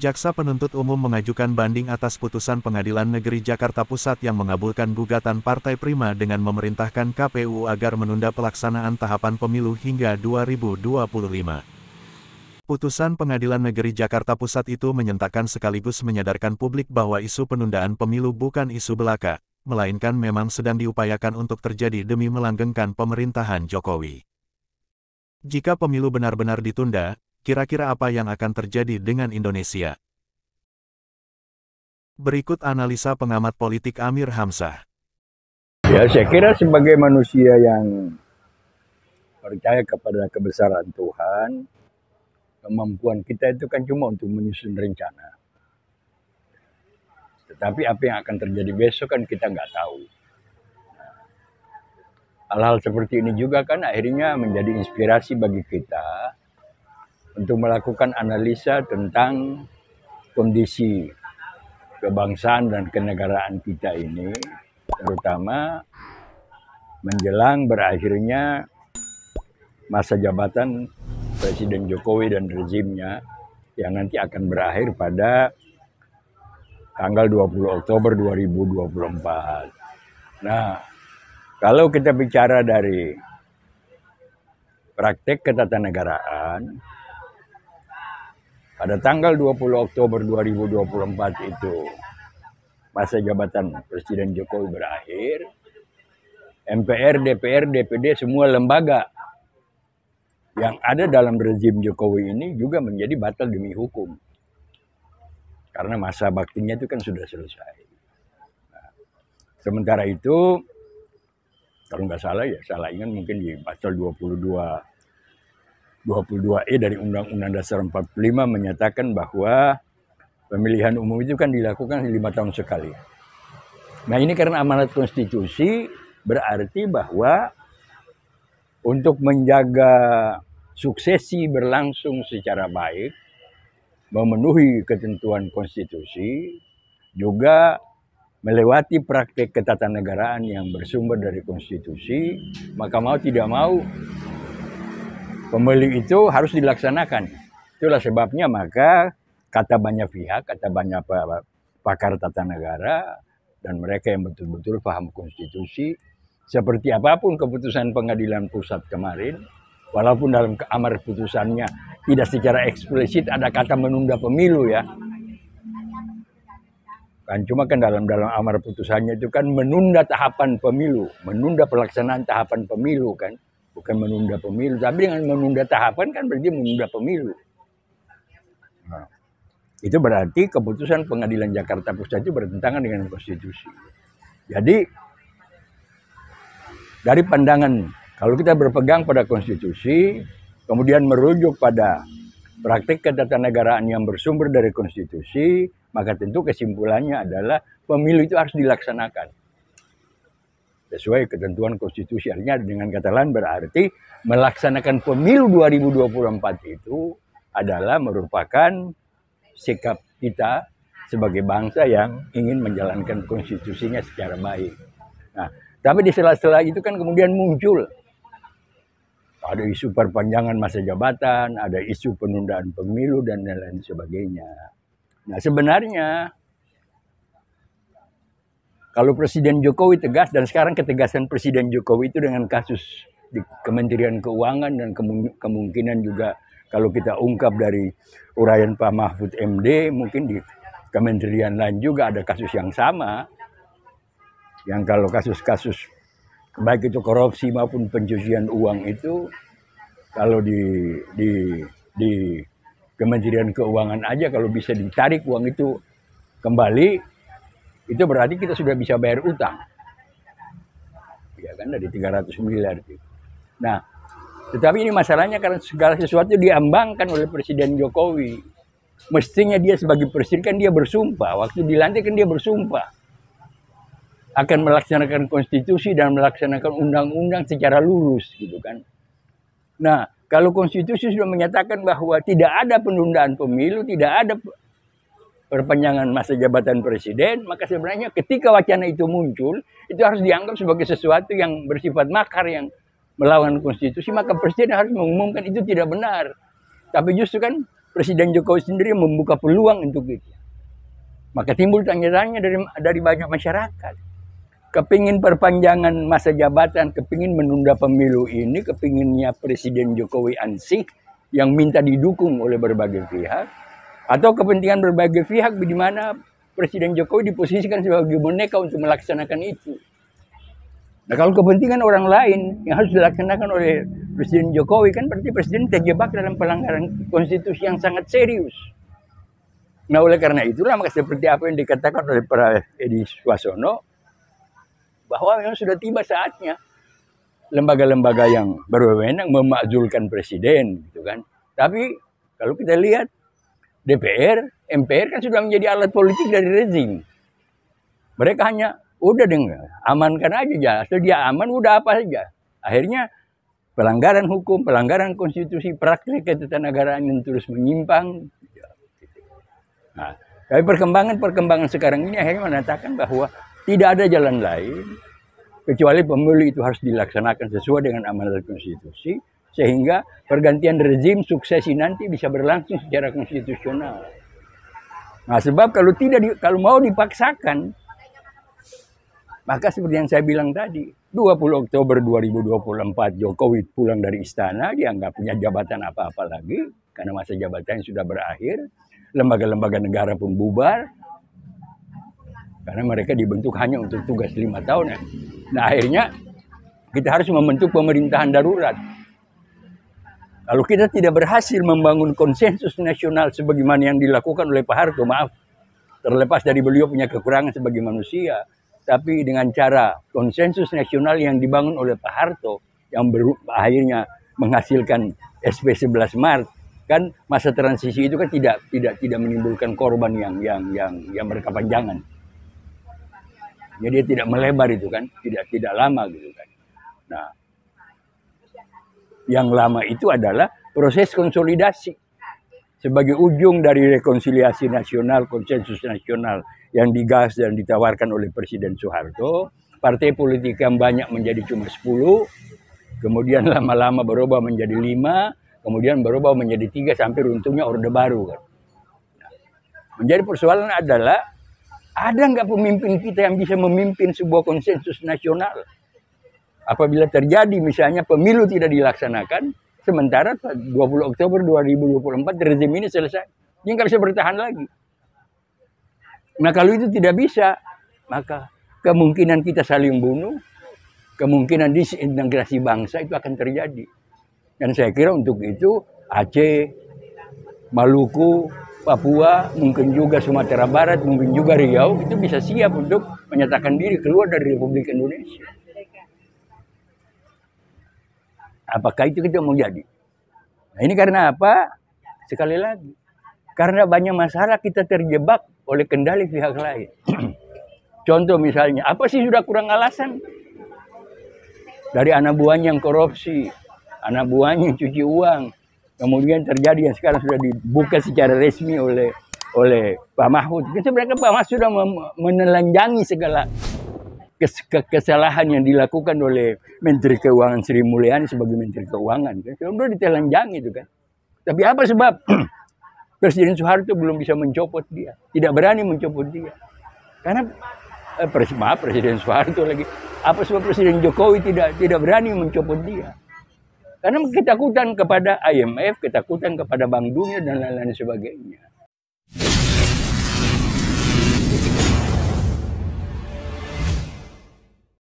Jaksa penuntut umum mengajukan banding atas putusan Pengadilan Negeri Jakarta Pusat yang mengabulkan gugatan Partai Prima dengan memerintahkan KPU agar menunda pelaksanaan tahapan pemilu hingga 2025. Putusan Pengadilan Negeri Jakarta Pusat itu menyatakan sekaligus menyadarkan publik bahwa isu penundaan pemilu bukan isu belaka, melainkan memang sedang diupayakan untuk terjadi demi melanggengkan pemerintahan Jokowi. Jika pemilu benar-benar ditunda, kira-kira apa yang akan terjadi dengan Indonesia? Berikut analisa pengamat politik Amir Hamzah. Ya, saya kira sebagai manusia yang percaya kepada kebesaran Tuhan, kemampuan kita itu kan cuma untuk menyusun rencana. Tetapi apa yang akan terjadi besok kan kita nggak tahu. Hal-hal seperti ini juga kan akhirnya menjadi inspirasi bagi kita untuk melakukan analisa tentang kondisi kebangsaan dan kenegaraan kita ini, terutama menjelang berakhirnya masa jabatan Presiden Jokowi dan rezimnya yang nanti akan berakhir pada tanggal 20 Oktober 2024. Nah, kalau kita bicara dari praktek ketatanegaraan, pada tanggal 20 Oktober 2024 itu masa jabatan Presiden Jokowi berakhir, MPR, DPR, DPD, semua lembaga yang ada dalam rezim Jokowi ini juga menjadi batal demi hukum. Karena masa baktinya itu kan sudah selesai. Nah, sementara itu, kalau nggak salah ya, salah ingat mungkin di pasal 22E dari Undang-Undang Dasar 45 menyatakan bahwa pemilihan umum itu kan dilakukan 5 tahun sekali. Nah ini karena amanat konstitusi berarti bahwa untuk menjaga suksesi berlangsung secara baik, memenuhi ketentuan konstitusi, juga melewati praktek ketatanegaraan yang bersumber dari konstitusi, maka mau tidak mau pemilu itu harus dilaksanakan. Itulah sebabnya maka kata banyak pihak, kata banyak pakar tata negara, dan mereka yang betul-betul paham konstitusi, seperti apapun keputusan pengadilan pusat kemarin, walaupun dalam amar putusannya tidak secara eksplisit ada kata menunda pemilu ya. Kan cuma kan dalam amar putusannya itu kan menunda tahapan pemilu, menunda pelaksanaan tahapan pemilu kan. Bukan menunda pemilu, tapi dengan menunda tahapan kan berarti menunda pemilu. Nah, itu berarti keputusan Pengadilan Jakarta Pusat itu bertentangan dengan konstitusi. Jadi dari pandangan, kalau kita berpegang pada konstitusi, kemudian merujuk pada praktik ketatanegaraan yang bersumber dari konstitusi, maka tentu kesimpulannya adalah pemilu itu harus dilaksanakan sesuai ketentuan konstitusi. Artinya dengan kata lain berarti melaksanakan pemilu 2024 itu adalah merupakan sikap kita sebagai bangsa yang ingin menjalankan konstitusinya secara baik. Nah, tapi di sela-sela itu kan kemudian muncul ada isu perpanjangan masa jabatan, ada isu penundaan pemilu, dan lain sebagainya. Nah sebenarnya, kalau Presiden Jokowi tegas, dan sekarang ketegasan Presiden Jokowi itu dengan kasus di Kementerian Keuangan, dan kemungkinan juga kalau kita ungkap dari uraian Pak Mahfud MD, mungkin di kementerian lain juga ada kasus yang sama. Yang kalau kasus-kasus baik itu korupsi maupun pencucian uang itu, kalau di Kementerian Keuangan aja kalau bisa ditarik uang itu kembali, itu berarti kita sudah bisa bayar utang. Ya kan, dari 300 miliar itu. Nah, tetapi ini masalahnya karena segala sesuatu diambangkan oleh Presiden Jokowi. Mestinya dia sebagai presiden kan dia bersumpah, waktu dilantik kan dia bersumpah akan melaksanakan konstitusi dan melaksanakan undang-undang secara lurus gitu kan. Nah, kalau konstitusi sudah menyatakan bahwa tidak ada penundaan pemilu, tidak ada perpanjangan masa jabatan presiden, maka sebenarnya ketika wacana itu muncul, itu harus dianggap sebagai sesuatu yang bersifat makar, yang melawan konstitusi, maka presiden harus mengumumkan itu tidak benar. Tapi justru kan Presiden Jokowi sendiri membuka peluang untuk itu. Maka timbul tanya-tanya dari banyak masyarakat. Kepingin perpanjangan masa jabatan, kepingin menunda pemilu ini, kepinginnya Presiden Jokowi ansih yang minta didukung oleh berbagai pihak, atau kepentingan berbagai pihak di mana Presiden Jokowi diposisikan sebagai boneka untuk melaksanakan itu. Nah, kalau kepentingan orang lain yang harus dilaksanakan oleh Presiden Jokowi, kan berarti Presiden terjebak dalam pelanggaran konstitusi yang sangat serius. Nah, oleh karena itulah, maka seperti apa yang dikatakan oleh para Edi Suasono, bahwa memang sudah tiba saatnya lembaga-lembaga yang berwenang memakzulkan presiden, gitu kan. Tapi kalau kita lihat DPR, MPR kan sudah menjadi alat politik dari rezim. Mereka hanya udah dengar, amankan aja, asal dia aman udah apa saja. Akhirnya pelanggaran hukum, pelanggaran konstitusi, praktik ketatanegaraan yang terus menyimpang. Nah, tapi perkembangan sekarang ini akhirnya mengatakan bahwa tidak ada jalan lain kecuali pemilu itu harus dilaksanakan sesuai dengan amanat konstitusi, sehingga pergantian rezim suksesi nanti bisa berlangsung secara konstitusional. Nah, sebab kalau mau dipaksakan, maka seperti yang saya bilang tadi, 20 Oktober 2024 Jokowi pulang dari istana, dia nggak punya jabatan apa-apa lagi karena masa jabatannya sudah berakhir. Lembaga-lembaga negara pun bubar karena mereka dibentuk hanya untuk tugas 5 tahun. Nah, akhirnya kita harus membentuk pemerintahan darurat. Kalau kita tidak berhasil membangun konsensus nasional sebagaimana yang dilakukan oleh Pak Harto, maaf, terlepas dari beliau punya kekurangan sebagai manusia, tapi dengan cara konsensus nasional yang dibangun oleh Pak Harto yang akhirnya menghasilkan SP 11 Maret, kan masa transisi itu kan tidak menimbulkan korban yang berkepanjangan. Jadi dia tidak melebar itu kan, tidak lama gitu kan. Nah, yang lama itu adalah proses konsolidasi sebagai ujung dari rekonsiliasi nasional, konsensus nasional yang digas dan ditawarkan oleh Presiden Soeharto. Partai politik yang banyak menjadi cuma 10, kemudian lama-lama berubah menjadi 5, kemudian berubah menjadi 3 sampai runtuhnya Orde Baru kan. Nah, menjadi persoalan adalah ada nggak pemimpin kita yang bisa memimpin sebuah konsensus nasional? Apabila terjadi misalnya pemilu tidak dilaksanakan, sementara 20 Oktober 2024 rezim ini selesai. Dia nggak bisa bertahan lagi. Nah, kalau itu tidak bisa, maka kemungkinan kita saling bunuh, kemungkinan disintegrasi bangsa itu akan terjadi. Dan saya kira untuk itu Aceh, Maluku, Papua, mungkin juga Sumatera Barat, mungkin juga Riau, itu bisa siap untuk menyatakan diri keluar dari Republik Indonesia. Apakah itu kita mau jadi? Nah, ini karena apa? Sekali lagi, karena banyak masalah kita terjebak oleh kendali pihak lain. Contoh misalnya, apa sih sudah kurang alasan? Dari anak buahnya yang korupsi, anak buahnya yang cuci uang, kemudian terjadi yang sekarang sudah dibuka secara resmi oleh Pak Mahfud. Sebenarnya Pak Mahfud sudah menelanjangi segala kesalahan yang dilakukan oleh Menteri Keuangan Sri Mulyani sebagai Menteri Keuangan. Sudah ditelanjangi itu kan. Tapi apa sebab Presiden Soeharto belum bisa mencopot dia, tidak berani mencopot dia? Karena Presiden Soeharto lagi. Apa sebab Presiden Jokowi tidak berani mencopot dia? Karena ketakutan kepada IMF, ketakutan kepada Bank Dunia dan lain-lain sebagainya.